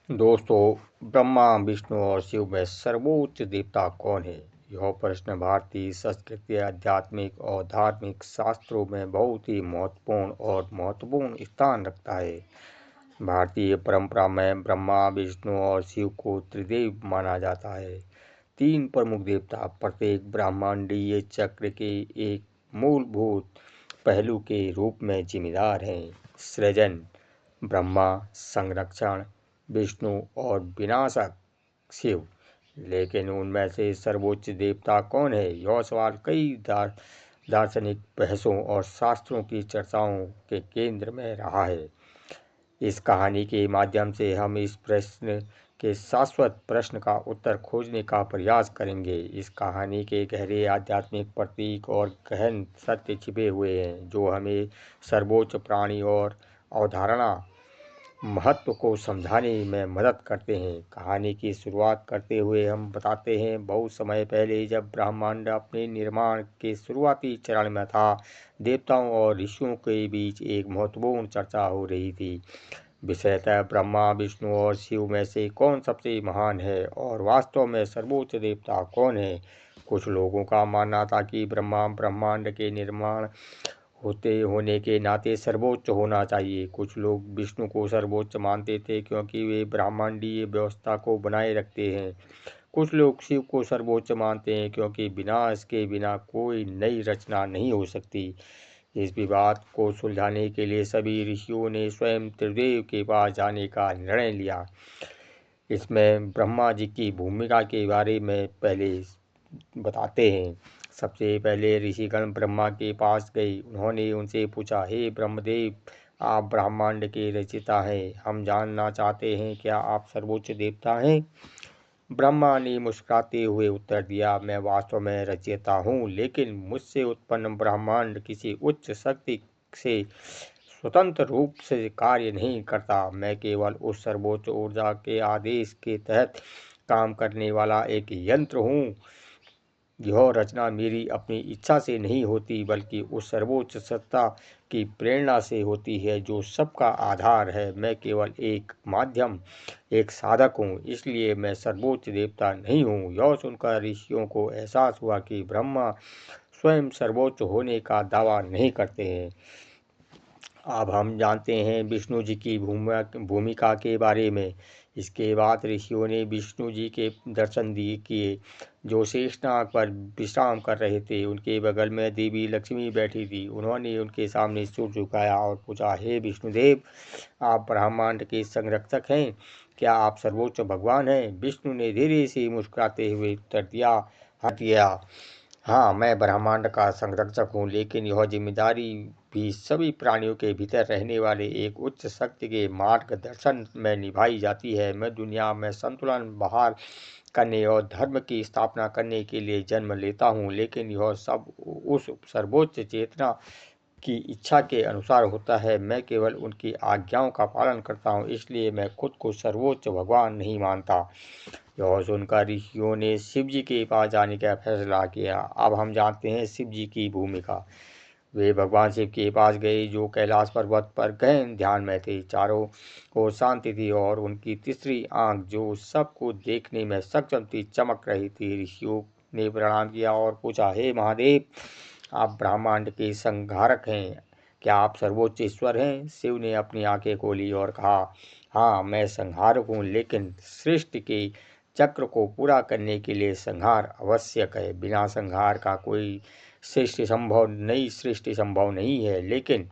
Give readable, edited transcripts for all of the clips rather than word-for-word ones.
दोस्तों, ब्रह्मा, विष्णु और शिव में सर्वोच्च देवता कौन है? यह प्रश्न भारतीय संस्कृति, आध्यात्मिक और धार्मिक शास्त्रों में बहुत ही महत्वपूर्ण स्थान रखता है। भारतीय परंपरा में ब्रह्मा, विष्णु और शिव को त्रिदेव माना जाता है। तीन प्रमुख देवता प्रत्येक ब्रह्मांडीय चक्र के एक मूलभूत पहलू के रूप में जिम्मेदार हैं: सृजन ब्रह्मा, संरक्षण विष्णु और विनाशक शिव। लेकिन उनमें से सर्वोच्च देवता कौन है? यह सवाल कई दार्शनिक बहसों और शास्त्रों की चर्चाओं के केंद्र में रहा है। इस कहानी के माध्यम से हम इस प्रश्न के शाश्वत प्रश्न का उत्तर खोजने का प्रयास करेंगे। इस कहानी के गहरे आध्यात्मिक प्रतीक और गहन सत्य छिपे हुए हैं, जो हमें सर्वोच्च प्राणी और अवधारणा महत्व को समझाने में मदद करते हैं। कहानी की शुरुआत करते हुए हम बताते हैं, बहुत समय पहले जब ब्रह्मांड अपने निर्माण के शुरुआती चरण में था, देवताओं और ऋषियों के बीच एक महत्वपूर्ण चर्चा हो रही थी। विषयतः ब्रह्मा, विष्णु और शिव में से कौन सबसे महान है और वास्तव में सर्वोच्च देवता कौन है? कुछ लोगों का मानना था कि ब्रह्मा ब्रह्मांड के निर्माण होने के नाते सर्वोच्च होना चाहिए। कुछ लोग विष्णु को सर्वोच्च मानते थे क्योंकि वे ब्रह्मांडीय व्यवस्था को बनाए रखते हैं। कुछ लोग शिव को सर्वोच्च मानते हैं क्योंकि बिना इसके बिना कोई नई रचना नहीं हो सकती। इस विवाद को सुलझाने के लिए सभी ऋषियों ने स्वयं त्रिदेव के पास जाने का निर्णय लिया। इसमें ब्रह्मा जी की भूमिका के बारे में पहले बताते हैं। सबसे पहले ऋषिगण ब्रह्मा के पास गए। उन्होंने उनसे पूछा, हे ब्रह्मदेव, आप ब्रह्मांड के रचयिता हैं। हम जानना चाहते हैं, क्या आप सर्वोच्च देवता हैं? ब्रह्मा ने मुस्कुराते हुए उत्तर दिया, मैं वास्तव में रचयिता हूँ, लेकिन मुझसे उत्पन्न ब्रह्मांड किसी उच्च शक्ति से स्वतंत्र रूप से कार्य नहीं करता। मैं केवल उस सर्वोच्च ऊर्जा के आदेश के तहत काम करने वाला एक यंत्र हूँ। यह रचना मेरी अपनी इच्छा से नहीं होती, बल्कि उस सर्वोच्च सत्ता की प्रेरणा से होती है जो सबका आधार है। मैं केवल एक माध्यम, एक साधक हूँ, इसलिए मैं सर्वोच्च देवता नहीं हूँ। यह सुनकर ऋषियों को एहसास हुआ कि ब्रह्मा स्वयं सर्वोच्च होने का दावा नहीं करते हैं। अब हम जानते हैं विष्णु जी की भूमिका के बारे में। इसके बाद ऋषियों ने विष्णु जी के दर्शन किए, जो शेषनाग पर विश्राम कर रहे थे। उनके बगल में देवी लक्ष्मी बैठी थी। उन्होंने उनके सामने सिर झुकाया और पूछा, हे विष्णुदेव, आप ब्रह्मांड के संरक्षक हैं, क्या आप सर्वोच्च भगवान हैं? विष्णु ने धीरे से मुस्कुराते हुए उत्तर दिया, हाँ, मैं ब्रह्मांड का संरक्षक हूँ, लेकिन यह जिम्मेदारी भी सभी प्राणियों के भीतर रहने वाले एक उच्च शक्ति के मार्गदर्शन में निभाई जाती है। मैं दुनिया में संतुलन बहाल करने और धर्म की स्थापना करने के लिए जन्म लेता हूँ, लेकिन यह सब उस सर्वोच्च चेतना की इच्छा के अनुसार होता है। मैं केवल उनकी आज्ञाओं का पालन करता हूँ, इसलिए मैं खुद को सर्वोच्च भगवान नहीं मानता। यह सुनकर ऋषियों ने शिव जी के पास जाने का फैसला किया। अब हम जानते हैं शिव जी की भूमिका। वे भगवान शिव के पास गए, जो कैलाश पर्वत पर गहन ध्यान में थे। चारों ओर शांति थी और उनकी तीसरी आंख, जो सबको देखने में सक्षम थी, चमक रही थी। ऋषियों ने प्रणाम किया और पूछा, हे महादेव, आप ब्रह्मांड के संहारक हैं, क्या आप सर्वोच्च ईश्वर हैं? शिव ने अपनी आंखें खोली और कहा, हाँ, मैं संहारक हूँ, लेकिन सृष्टि के चक्र को पूरा करने के लिए संहार आवश्यक है। बिना संहार का कोई नई सृष्टि संभव नहीं है। लेकिन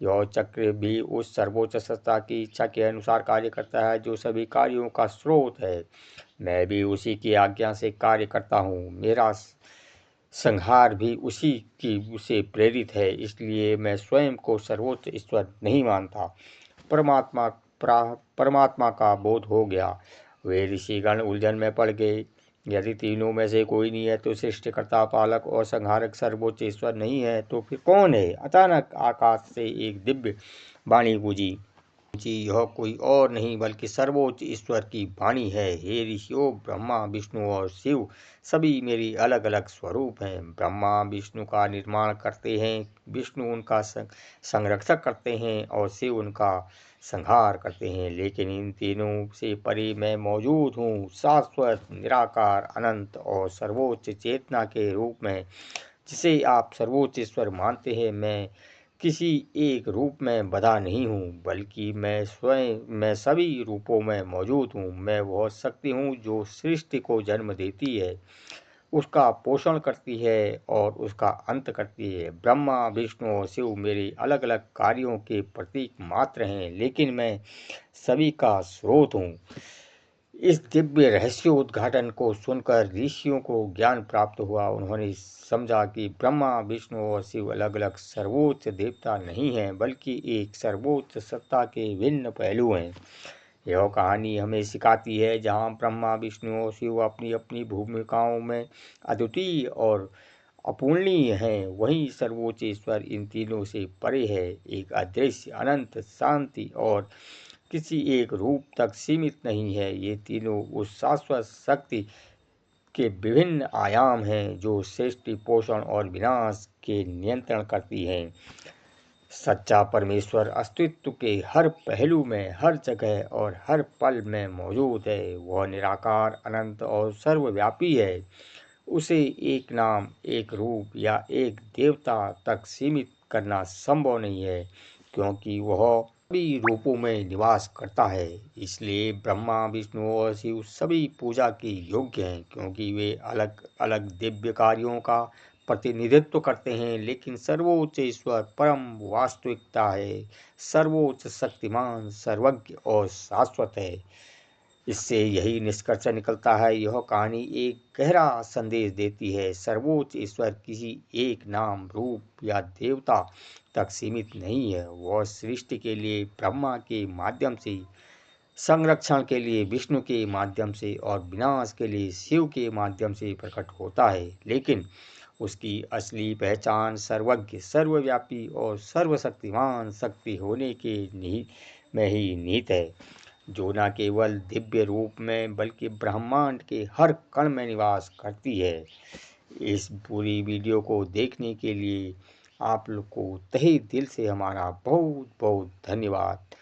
यह चक्र भी उस सर्वोच्च सत्ता की इच्छा के अनुसार कार्य करता है, जो सभी कार्यों का स्रोत है। मैं भी उसी की आज्ञा से कार्य करता हूँ। मेरा संहार भी उसी की से प्रेरित है, इसलिए मैं स्वयं को सर्वोच्च ईश्वर नहीं मानता। परमात्मा परमात्मा का बोध हो गया। वे ऋषिगण उलझन में पड़ गए। यदि तीनों में से कोई नहीं है, तो सृष्टिकर्ता, पालक और संहारक सर्वोच्च ईश्वर नहीं है, तो फिर कौन है? अचानक आकाश से एक दिव्य वाणी गूंजी। जी, यह कोई और नहीं बल्कि सर्वोच्च ईश्वर की वाणी है। हे ऋषियों, ब्रह्मा, विष्णु और शिव सभी मेरी अलग अलग स्वरूप हैं। ब्रह्मा विष्णु का निर्माण करते हैं, विष्णु उनका संरक्षक करते हैं और शिव उनका संहार करते हैं। लेकिन इन तीनों से परे मैं मौजूद हूँ, शाश्वत, निराकार, अनंत और सर्वोच्च चेतना के रूप में, जिसे आप सर्वोच्च ईश्वर मानते हैं। मैं किसी एक रूप में बधा नहीं हूँ, बल्कि मैं स्वयं मैं सभी रूपों में मौजूद हूँ। मैं वह शक्ति हूँ जो सृष्टि को जन्म देती है, उसका पोषण करती है और उसका अंत करती है। ब्रह्मा, विष्णु और शिव मेरे अलग अलग कार्यों के प्रतीक मात्र हैं, लेकिन मैं सभी का स्रोत हूँ। इस दिव्य रहस्योद्घाटन को सुनकर ऋषियों को ज्ञान प्राप्त हुआ। उन्होंने समझा कि ब्रह्मा, विष्णु और शिव अलग अलग सर्वोच्च देवता नहीं हैं, बल्कि एक सर्वोच्च सत्ता के भिन्न पहलू हैं। यह कहानी हमें सिखाती है, जहाँ ब्रह्मा, विष्णु और शिव अपनी अपनी भूमिकाओं में अद्वितीय और अपूर्णीय हैं, वहीं सर्वोच्च ईश्वर इन तीनों से परे है, एक अदृश्य, अनंत, शांति और किसी एक रूप तक सीमित नहीं है। ये तीनों उस शाश्वत शक्ति के विभिन्न आयाम हैं जो सृष्टि, पोषण और विनाश के नियंत्रण करती हैं। सच्चा परमेश्वर अस्तित्व के हर पहलू में, हर जगह और हर पल में मौजूद है। वह निराकार, अनंत और सर्वव्यापी है। उसे एक नाम, एक रूप या एक देवता तक सीमित करना संभव नहीं है, क्योंकि वह सभी रूपों में निवास करता है। इसलिए ब्रह्मा, विष्णु और शिव सभी पूजा के योग्य हैं, क्योंकि वे अलग अलग दिव्य कार्यों का प्रतिनिधित्व करते हैं, लेकिन सर्वोच्च ईश्वर परम वास्तविकता है, सर्वोच्च शक्तिमान, सर्वज्ञ और शाश्वत है। इससे यही निष्कर्ष निकलता है, यह कहानी एक गहरा संदेश देती है। सर्वोच्च ईश्वर किसी एक नाम, रूप या देवता तक सीमित नहीं है। वह सृष्टि के लिए ब्रह्मा के माध्यम से, संरक्षण के लिए विष्णु के माध्यम से और विनाश के लिए शिव के माध्यम से प्रकट होता है। लेकिन उसकी असली पहचान सर्वज्ञ, सर्वव्यापी और सर्वशक्तिमान शक्ति होने के में ही निहित है, जो न केवल दिव्य रूप में बल्कि ब्रह्मांड के हर कण में निवास करती है। इस पूरी वीडियो को देखने के लिए आप लोग को तहे दिल से हमारा बहुत बहुत धन्यवाद।